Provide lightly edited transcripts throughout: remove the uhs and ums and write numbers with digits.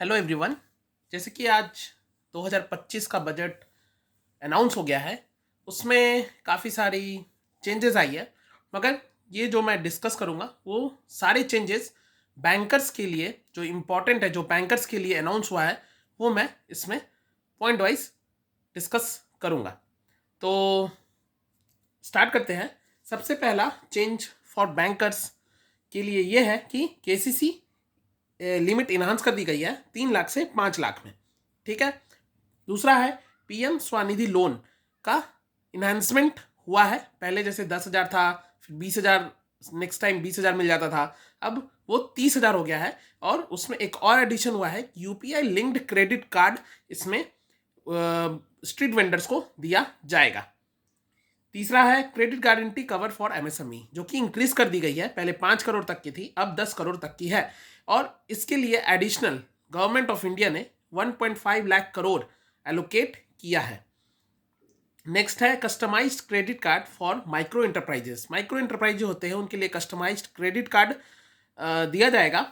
Hello everyone. जैसे कि आज 2025 का बजट अनाउंस हो गया है, उसमें काफ़ी सारी चेंजेस आई है। मगर ये जो मैं डिस्कस करूँगा वो सारे चेंजेस बैंकर्स के लिए जो इम्पोर्टेंट है, जो बैंकर्स के लिए अनाउंस हुआ है, वो मैं इसमें पॉइंट वाइज डिस्कस करूँगा। तो स्टार्ट करते हैं। सबसे पहला चेंज फॉर बैंकर्स के लिए ये है कि केसीसी लिमिट इन्हांस कर दी गई है 3 लाख से 5 लाख में। ठीक है। दूसरा है पीएम स्वनिधि लोन का इन्हांसमेंट हुआ है। पहले जैसे 10,000 था, फिर 20,000, नेक्स्ट टाइम 20,000 मिल जाता था, अब वो 30,000 हो गया है। और उसमें एक और एडिशन हुआ है, यूपीआई लिंक्ड क्रेडिट कार्ड इसमें स्ट्रीट वेंडर्स को दिया जाएगा। तीसरा है credit guarantee cover for MSME, जो कि इंक्रीज कर दी गई है। पहले 5 करोड़ तक की थी, अब 10 करोड़ तक की है। और इसके लिए एडिशनल गवर्नमेंट ऑफ इंडिया ने 1.5 लाख करोड़ एलोकेट किया है। नेक्स्ट है customised credit card for micro enterprises. Micro enterprise जो होते हैं उनके लिए कस्टमाइज्ड क्रेडिट कार्ड दिया जाएगा।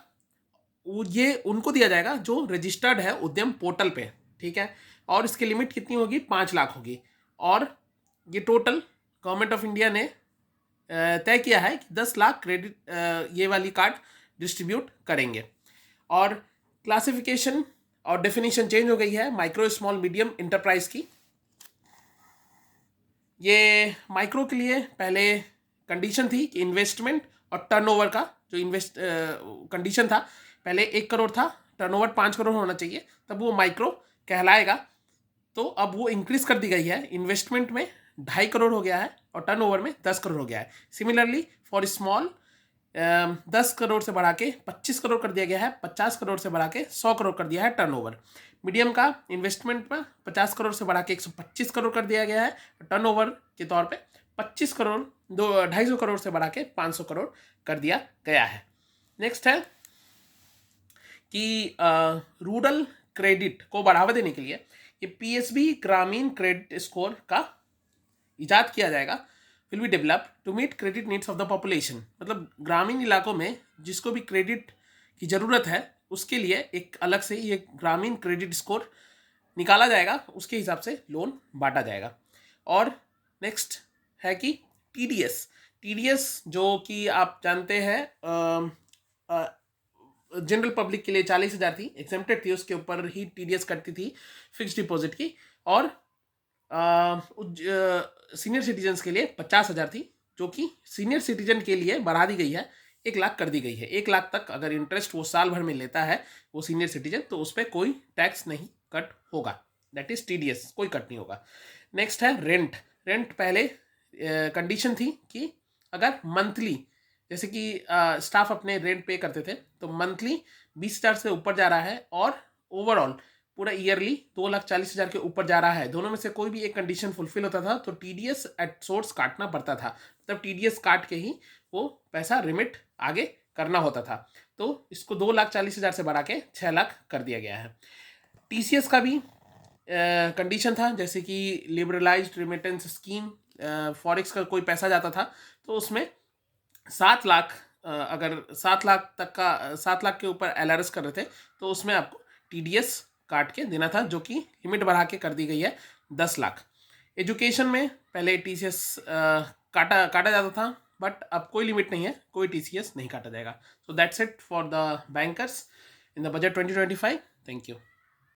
ये उनको दिया जाएगा जो रजिस्टर्ड है उद्यम पोर्टल पे। ठीक है। और इसकी लिमिट कितनी होगी? 5 लाख होगी। और ये टोटल गवर्नमेंट ऑफ इंडिया ने तय किया है कि 10 लाख क्रेडिट ये वाली कार्ड डिस्ट्रीब्यूट करेंगे। और क्लासिफिकेशन और डेफिनेशन चेंज हो गई है माइक्रो स्मॉल मीडियम इंटरप्राइज की। ये माइक्रो के लिए पहले कंडीशन थी कि इन्वेस्टमेंट और टर्नओवर का जो कंडीशन था, पहले 1 करोड़ था, टर्नओवर 5 करोड़ होना चाहिए, तब वो माइक्रो कहलाएगा। तो अब वो इंक्रीज कर दी गई है, इन्वेस्टमेंट में 2.5 करोड़ हो गया है और टर्नओवर में 10 करोड़ हो गया है। सिमिलरली फॉर स्मॉल 10 करोड़ से बढ़ा के 25 करोड़ कर दिया गया है, 50 करोड़ से बढ़ा के 100 करोड़ कर दिया है टर्नओवर। मीडियम का इन्वेस्टमेंट में 50 करोड़ से बढ़ा के 125 करोड़ कर दिया गया है, टर्नओवर के तौर पे 25 करोड़ 250 करोड़ से बढ़ा के 500 करोड़ कर दिया गया है। नेक्स्ट है कि रूरल क्रेडिट को बढ़ावा देने के लिए ये पीएसबी ग्रामीण क्रेडिट स्कोर का इजाद किया जाएगा, will be develop to meet credit needs of the population. मतलब ग्रामीण इलाकों में जिसको भी क्रेडिट की ज़रूरत है उसके लिए एक अलग से ये ग्रामीण क्रेडिट स्कोर निकाला जाएगा, उसके हिसाब से लोन बांटा जाएगा। और नेक्स्ट है कि टीडीएस जो कि आप जानते हैं जनरल पब्लिक के लिए 40,000 थी, एग्जेम्प्टेड थी, उसके ऊपर ही टीडीएस कटती थी फिक्स डिपॉजिट की। और सीनियर सिटीजन्स के लिए 50,000 थी, जो कि सीनियर सिटीजन के लिए बढ़ा दी गई है, 1 लाख कर दी गई है। 1 लाख तक अगर इंटरेस्ट वो साल भर में लेता है वो सीनियर सिटीजन, तो उस पर कोई टैक्स नहीं कट होगा, दैट इज टीडीएस, कोई कट नहीं होगा। नेक्स्ट है रेंट पहले कंडीशन थी कि अगर मंथली, जैसे कि स्टाफ अपने रेंट पे करते थे, तो मंथली 20,000 से ऊपर जा रहा है और ओवरऑल पूरा ईयरली 2,40,000 के ऊपर जा रहा है, दोनों में से कोई भी एक कंडीशन फुलफिल होता था तो टीडीएस एट सोर्स काटना पड़ता था। तब टीडीएस काट के ही वो पैसा रिमिट आगे करना होता था। तो इसको 2,40,000 से बढ़ा के 6 लाख कर दिया गया है। टीसीएस का भी कंडीशन था, जैसे कि लिबरलाइज्ड रिमिटेंस स्कीम, फॉरेक्स का कोई पैसा जाता था तो उसमें 7 लाख, अगर 7 लाख तक का 7 लाख के ऊपर एलआरएस कर रहे थे तो उसमें आपको टीडीएस काट के देना था, जो कि लिमिट बढ़ा के कर दी गई है 10 लाख। एजुकेशन में पहले टीसीएस काटा जाता था, बट अब कोई लिमिट नहीं है, कोई टीसीएस नहीं काटा जाएगा। So that's it for the bankers in the budget 2025। Thank you.